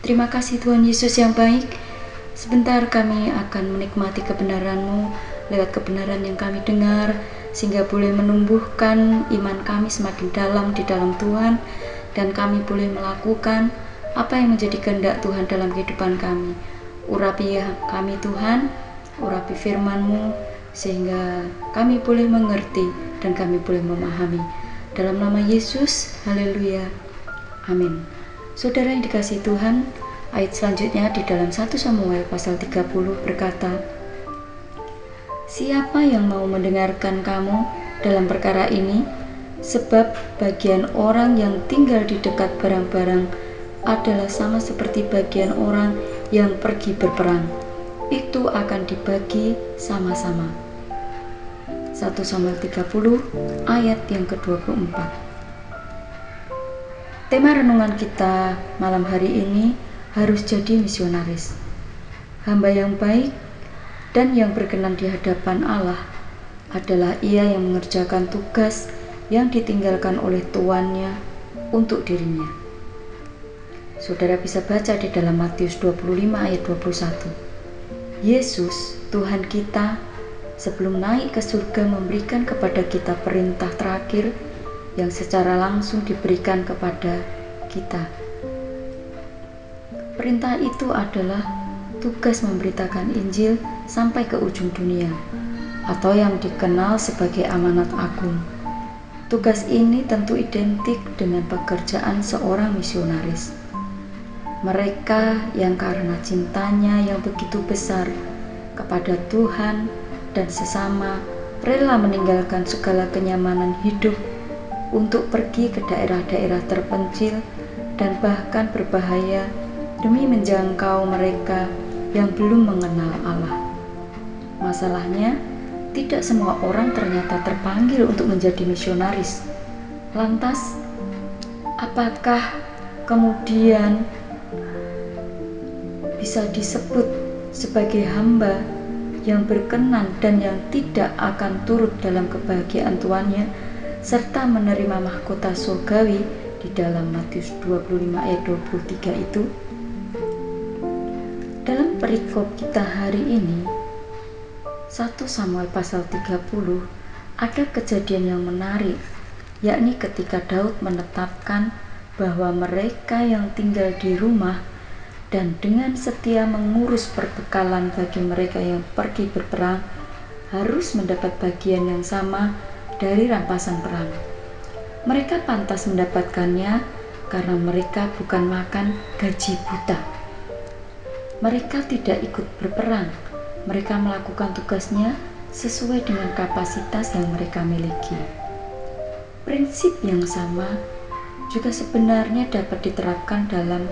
Terima kasih Tuhan Yesus yang baik. Sebentar kami akan menikmati kebenaran-Mu lewat kebenaran yang kami dengar, sehingga boleh menumbuhkan iman kami semakin dalam di dalam Tuhan, dan kami boleh melakukan apa yang menjadi kehendak Tuhan dalam kehidupan kami. Urapi kami Tuhan, urapi firman-Mu, sehingga kami boleh mengerti dan kami boleh memahami. Dalam nama Yesus, haleluya, amin. Saudara yang dikasihi Tuhan, ayat selanjutnya di dalam 1 Samuel pasal 30 berkata, "Siapa yang mau mendengarkan kamu dalam perkara ini? Sebab bagian orang yang tinggal di dekat barang-barang adalah sama seperti bagian orang yang pergi berperang. Itu akan dibagi sama-sama." 1 Samuel 30 ayat yang ke-24. Tema renungan kita malam hari ini harus jadi misionaris, hamba yang baik dan yang berkenan di hadapan Allah adalah ia yang mengerjakan tugas yang ditinggalkan oleh tuannya untuk dirinya. Saudara bisa baca di dalam Matius 25 ayat 21. Yesus, Tuhan kita, sebelum naik ke surga memberikan kepada kita perintah terakhir yang secara langsung diberikan kepada kita. Perintah itu adalah tugas memberitakan Injil sampai ke ujung dunia, atau yang dikenal sebagai amanat agung. Tugas ini tentu identik dengan pekerjaan seorang misionaris. Mereka yang karena cintanya yang begitu besar kepada Tuhan dan sesama rela meninggalkan segala kenyamanan hidup untuk pergi ke daerah-daerah terpencil dan bahkan berbahaya demi menjangkau mereka yang belum mengenal Allah. Masalahnya, tidak semua orang ternyata terpanggil untuk menjadi misionaris. Lantas, apakah kemudian bisa disebut sebagai hamba yang berkenan dan yang tidak akan turut dalam kebahagiaan tuannya serta menerima mahkota surgawi di dalam Matius 25 ayat 23 itu? Dalam perikop kita hari ini, 1 Samuel pasal 30, ada kejadian yang menarik, yakni ketika Daud menetapkan bahwa mereka yang tinggal di rumah dan dengan setia mengurus perbekalan bagi mereka yang pergi berperang harus mendapat bagian yang sama dari rampasan perang. Mereka pantas mendapatkannya karena mereka bukan makan gaji buta. Mereka tidak ikut berperang. Mereka melakukan tugasnya sesuai dengan kapasitas yang mereka miliki. Prinsip yang sama juga sebenarnya dapat diterapkan dalam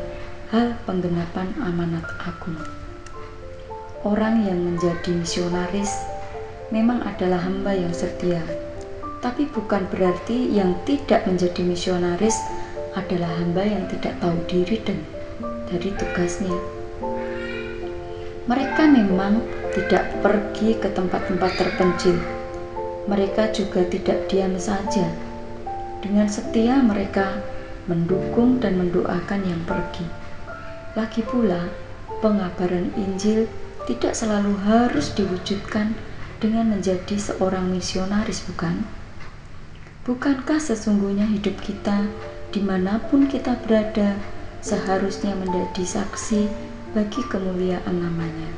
hal penggenapan amanat agung. Orang yang menjadi misionaris memang adalah hamba yang setia, tapi bukan berarti yang tidak menjadi misionaris adalah hamba yang tidak tahu diri dan dari tugasnya. Mereka memang tidak pergi ke tempat-tempat terpencil. Mereka juga tidak diam saja. Dengan setia mereka mendukung dan mendoakan yang pergi. Lagi pula, pengabaran Injil tidak selalu harus diwujudkan dengan menjadi seorang misionaris, bukan? Bukankah sesungguhnya hidup kita dimanapun kita berada seharusnya menjadi saksi bagi kemuliaan namanya?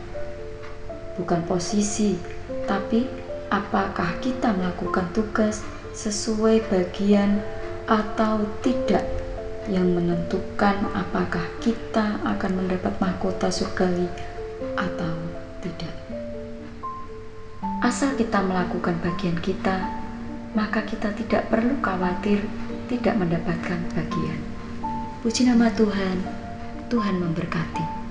Bukan posisi, tapi apakah kita melakukan tugas sesuai bagian atau tidak yang menentukan apakah kita akan mendapat mahkota surgawi atau tidak. Asal kita melakukan bagian kita, maka kita tidak perlu khawatir tidak mendapatkan bagian. Puji nama Tuhan, Tuhan memberkati.